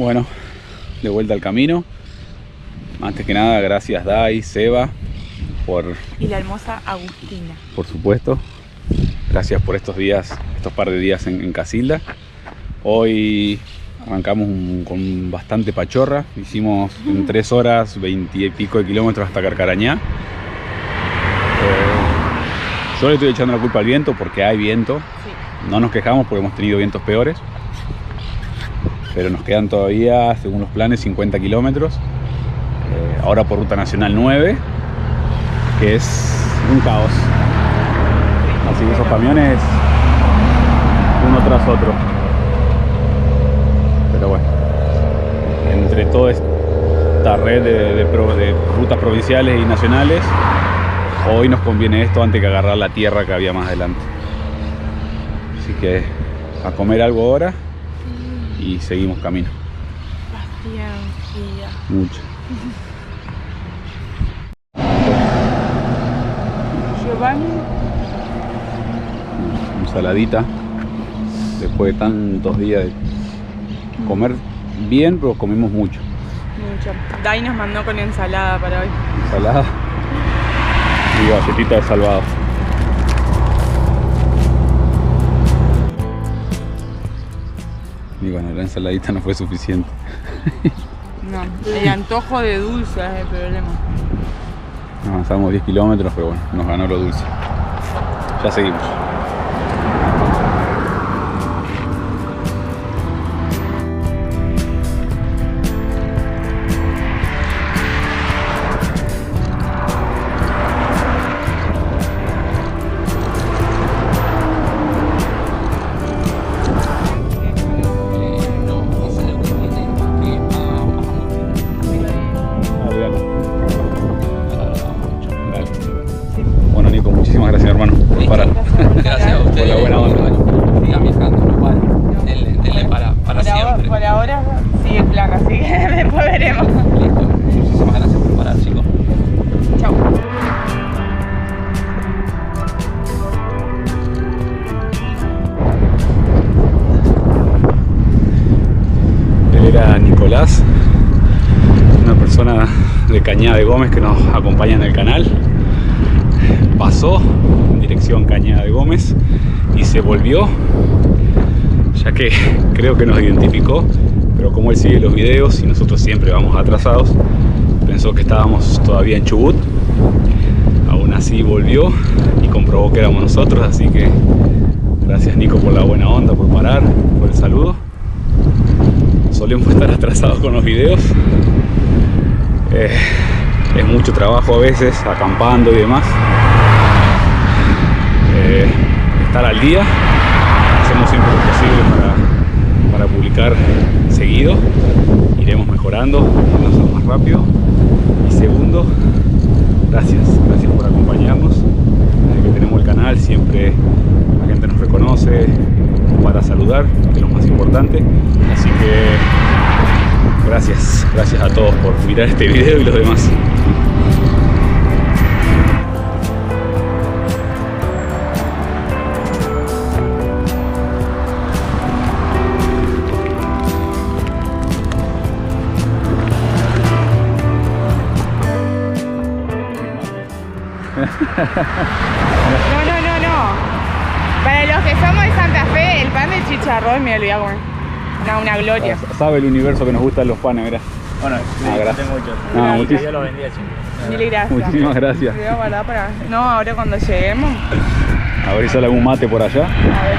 Bueno, de vuelta al camino. Antes que nada, gracias Dai, Seba, y la hermosa Agustina. Por supuesto. Gracias por estos días, estos par de días en Casilda. Hoy arrancamos con bastante pachorra. Hicimos en 3 horas 20 y pico de kilómetros hasta Carcarañá. Yo le estoy echando la culpa al viento porque hay viento. Sí. No nos quejamos porque hemos tenido vientos peores. Pero nos quedan todavía, según los planes, 50 kilómetros. Ahora por Ruta Nacional 9, que es un caos. Así que esos camiones, uno tras otro. Pero bueno, entre toda esta red de rutas provinciales y nacionales, hoy nos conviene esto antes que agarrar la tierra que había más adelante. Así que a comer algo ahora y seguimos camino. Paciencia. Mucho. Giovanni. Ensaladita. Después de tantos días de comer bien, pero comimos mucho. Mucho. Dai nos mandó con ensalada para hoy. Ensalada y galletita de salvado. Y bueno, la ensaladita no fue suficiente. No, el antojo de dulce es el problema. Avanzamos 10 kilómetros, pero bueno, nos ganó lo dulce. Ya seguimos. Gracias a ustedes. Por la buena onda. Sigan viajando, no paren. Denle para siempre. Por ahora sigue el plan, así que después veremos. Listo. Muchísimas gracias por parar, chicos. Chau. Él era Nicolás, una persona de Cañada de Gómez que nos acompaña en el canal. Pasó en dirección Cañada de Gómez y se volvió, ya que creo que nos identificó, pero como él sigue los videos y nosotros siempre vamos atrasados, pensó que estábamos todavía en Chubut. Aún así volvió y comprobó que éramos nosotros, así que gracias Nico por la buena onda, por parar, por el saludo. Solemos estar atrasados con los videos. Es mucho trabajo a veces, acampando y demás. Estar al día. Hacemos siempre lo posible para publicar seguido. Iremos mejorando, yéndonos más rápido. Y segundo, gracias por acompañarnos. Desde que tenemos el canal siempre la gente nos reconoce para saludar, que es lo más importante. Así que gracias a todos por mirar este video y los demás. No. Para los que somos de Santa Fe, el pan de chicharrón, me olvidé comer. Una gloria. Sabe el universo que nos gustan los panes, ¿verdad? Bueno, sí, gracias. tengo muchos. Muchísimas. Yo los vendía siempre. Mil gracias. Muchísimas gracias. Voy a guardar para... No, ahora cuando lleguemos. A ver si sale algún mate por allá. A ver.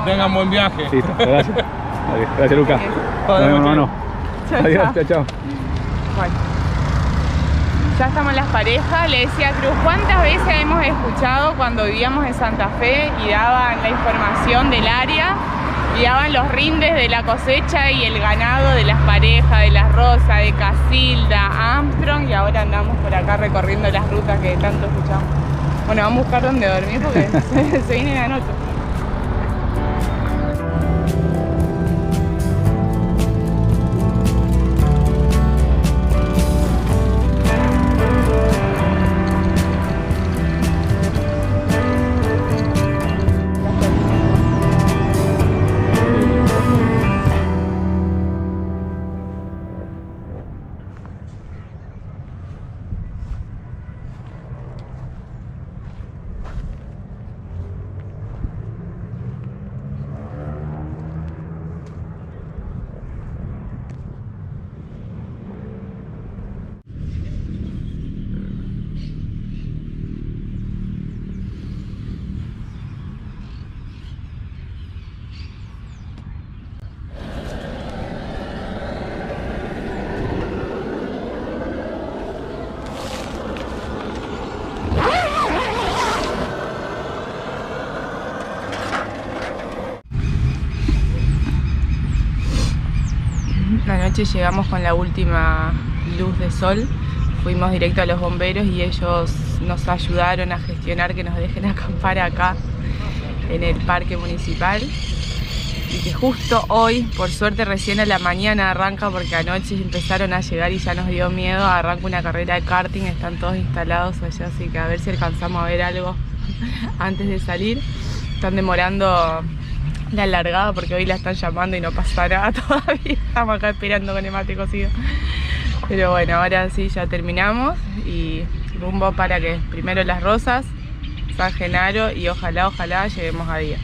Tengan buen viaje. Listo, gracias. Gracias, Lucas. Nos vemos, hermano. Adiós, chao, chao. Bueno, ya estamos en las parejas. Le decía a Cruz, ¿cuántas veces hemos escuchado cuando vivíamos en Santa Fe y daban la información del área y daban los rindes de la cosecha y el ganado de las parejas, de Las Rosas, de Casilda, Armstrong, y ahora andamos por acá recorriendo las rutas que tanto escuchamos? Bueno, vamos a buscar dónde dormir porque se viene la noche. Anoche llegamos con la última luz de sol, fuimos directo a los bomberos y ellos nos ayudaron a gestionar que nos dejen acampar acá en el parque municipal, y que justo hoy, por suerte recién a la mañana arranca, porque anoche empezaron a llegar y ya nos dio miedo, arranca una carrera de karting, están todos instalados allá, así que a ver si alcanzamos a ver algo antes de salir. Están demorando la largada porque hoy la están llamando y no pasa nada todavía. Estamos acá esperando con el mate cocido. Pero bueno, ahora sí ya terminamos y rumbo para que primero Las Rosas, San Genaro y ojalá lleguemos a Díaz.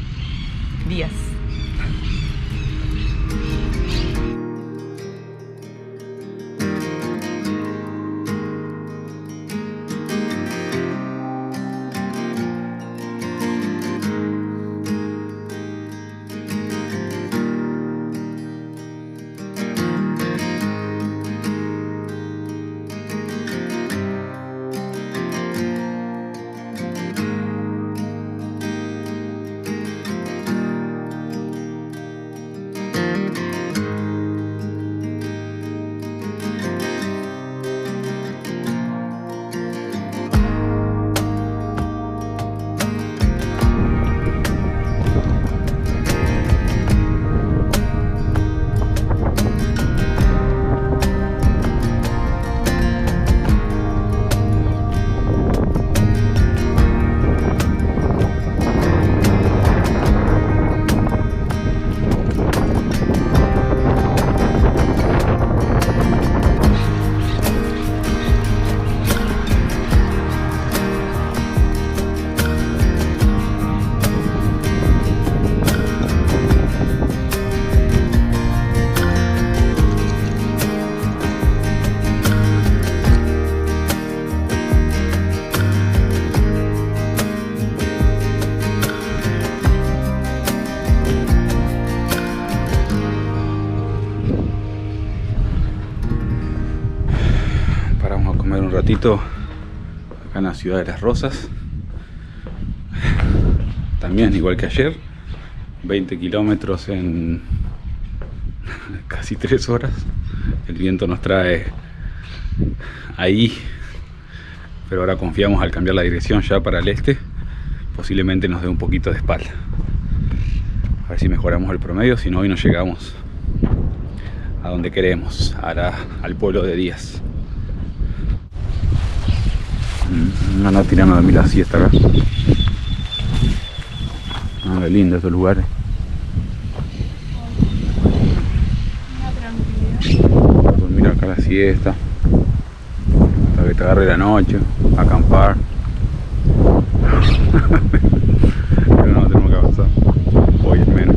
Un ratito acá en la ciudad de Las Rosas, también igual que ayer, 20 kilómetros en casi 3 horas. El viento nos trae ahí, pero ahora confiamos, al cambiar la dirección ya para el este, posiblemente nos dé un poquito de espalda. A ver si mejoramos el promedio, si no hoy no llegamos a donde queremos, al pueblo de Díaz. Anda tirando a dormir la siesta acá. Qué lindo estos lugares. Dormir acá la siesta, hasta que te agarre la noche, acampar. Pero no, tenemos que avanzar. Hoy es menos.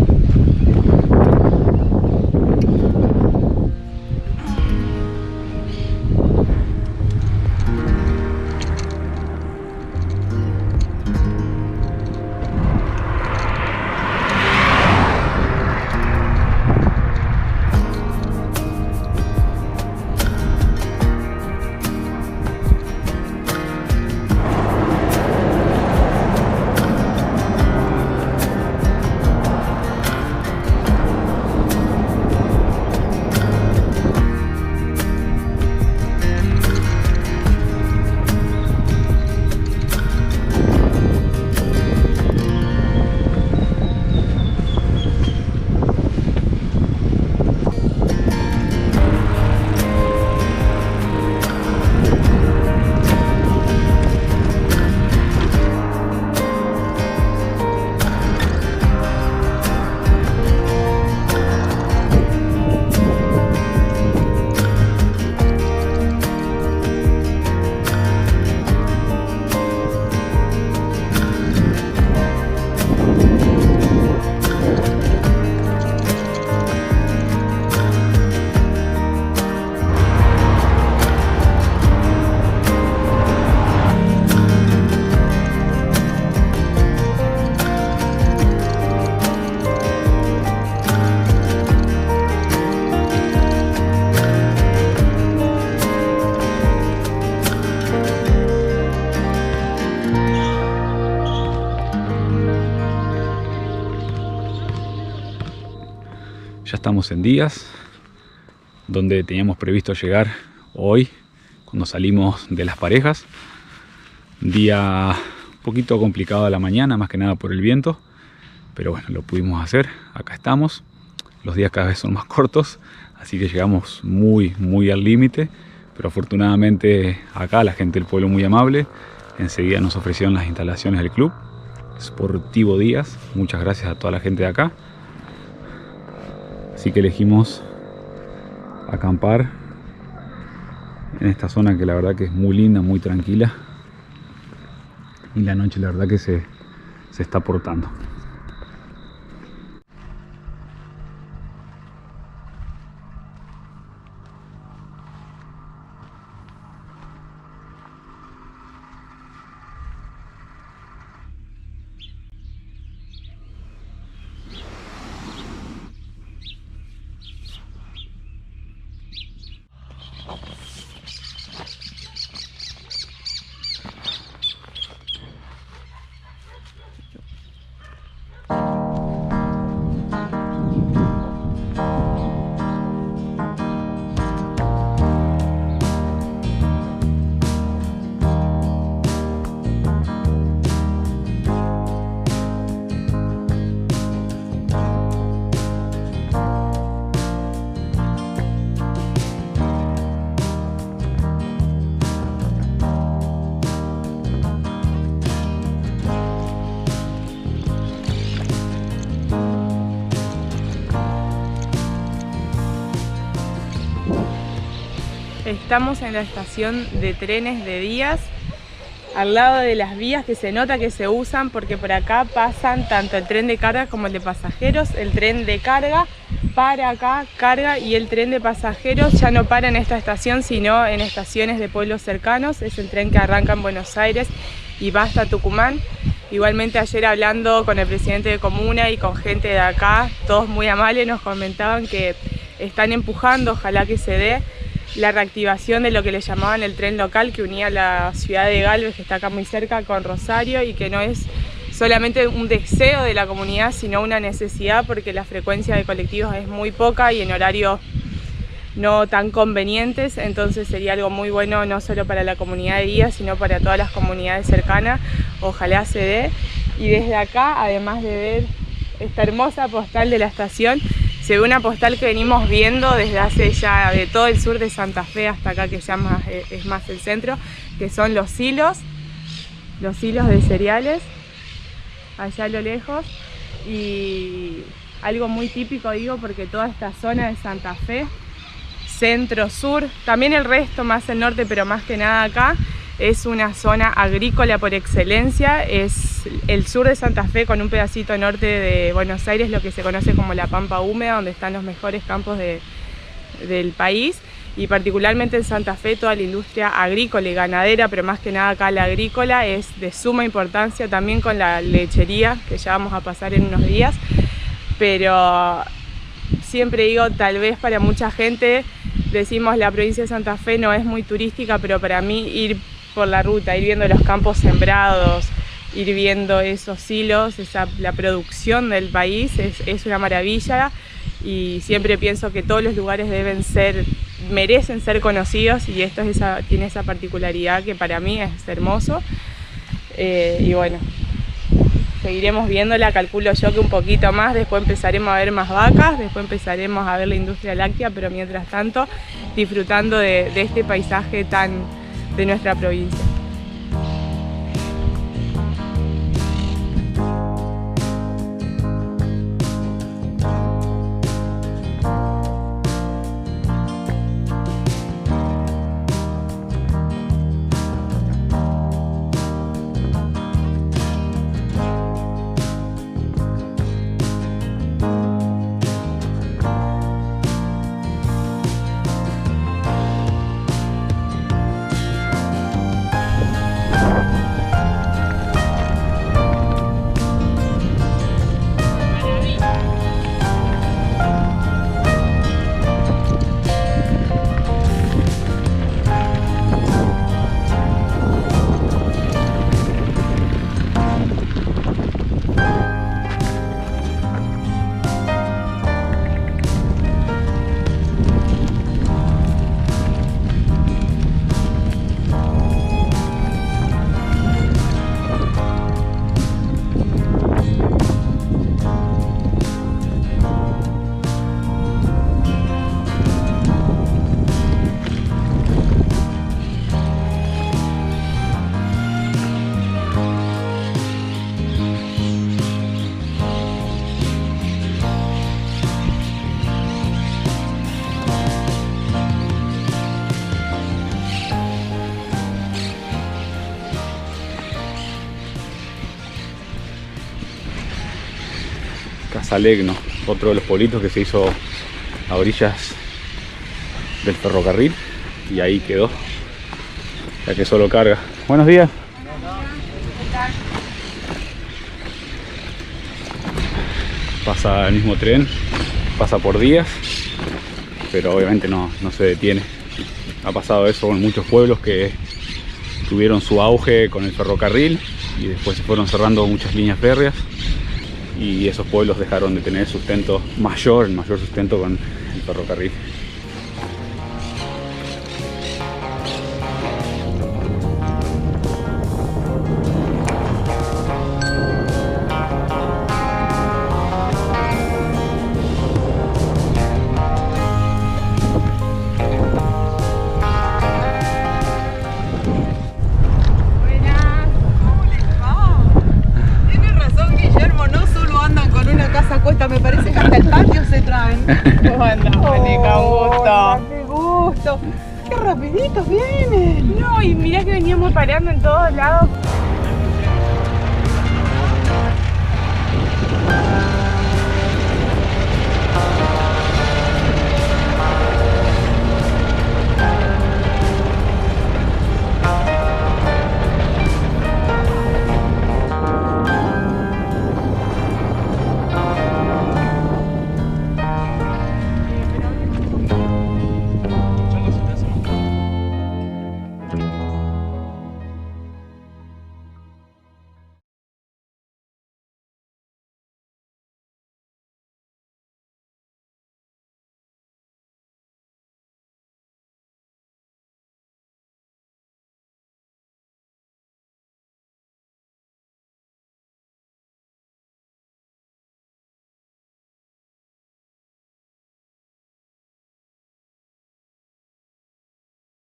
Ya estamos en Díaz, donde teníamos previsto llegar hoy cuando salimos de Las Parejas. Día un poquito complicado a la mañana, más que nada por el viento, pero bueno, lo pudimos hacer. Acá estamos. Los días cada vez son más cortos, así que llegamos muy al límite, pero afortunadamente acá la gente del pueblo muy amable. Enseguida nos ofrecieron las instalaciones del club Sportivo Díaz. Muchas gracias a toda la gente de acá. Así que elegimos acampar en esta zona que la verdad que es muy linda, muy tranquila. Y la noche la verdad que se está portando. Estamos en la estación de trenes de Díaz, al lado de las vías que se nota que se usan porque por acá pasan tanto el tren de carga como el de pasajeros. El tren de carga para acá, carga, y el tren de pasajeros ya no para en esta estación sino en estaciones de pueblos cercanos. Es el tren que arranca en Buenos Aires y va hasta Tucumán. Igualmente ayer hablando con el presidente de Comuna y con gente de acá, todos muy amables, nos comentaban que están empujando, ojalá que se dé, la reactivación de lo que le llamaban el tren local que unía la ciudad de Galvez, que está acá muy cerca, con Rosario, y que no es solamente un deseo de la comunidad sino una necesidad porque la frecuencia de colectivos es muy poca y en horarios no tan convenientes. Entonces sería algo muy bueno no solo para la comunidad de Díaz sino para todas las comunidades cercanas. Ojalá se dé. Y desde acá, además de ver esta hermosa postal de la estación, se ve una postal que venimos viendo desde hace ya de todo el sur de Santa Fe hasta acá, que es más el centro, que son los silos de cereales, allá a lo lejos. Y algo muy típico, digo, porque toda esta zona de Santa Fe, centro, sur, también el resto, más el norte, pero más que nada acá, es una zona agrícola por excelencia. Es el sur de Santa Fe con un pedacito norte de Buenos Aires, lo que se conoce como la Pampa Húmeda, donde están los mejores campos del país. Y particularmente en Santa Fe toda la industria agrícola y ganadera, pero más que nada acá la agrícola, es de suma importancia, también con la lechería, que ya vamos a pasar en unos días. Pero siempre digo, tal vez para mucha gente, decimos la provincia de Santa Fe no es muy turística, pero para mí ir por la ruta, ir viendo los campos sembrados, ir viendo esos silos, la producción del país es una maravilla. Y siempre pienso que todos los lugares merecen ser conocidos, y esto tiene esa particularidad que para mí es hermoso. Y bueno, seguiremos viéndola, calculo yo que un poquito más, después empezaremos a ver más vacas, después empezaremos a ver la industria láctea, pero mientras tanto disfrutando de este paisaje de nuestra provincia. Casalegno, otro de los pueblitos que se hizo a orillas del ferrocarril y ahí quedó, ya que solo carga. Buenos días. Pasa el mismo tren, pasa por días, pero obviamente no se detiene. Ha pasado eso con muchos pueblos que tuvieron su auge con el ferrocarril y después se fueron cerrando muchas líneas férreas y esos pueblos dejaron de tener sustento mayor, el mayor sustento con el ferrocarril. Me parece que hasta el patio se traen. ¿Cómo andás, Mónica? Un gusto. ¡Qué gusto! ¡Qué rapidito vienen! No, y mirá que veníamos parando en todos lados.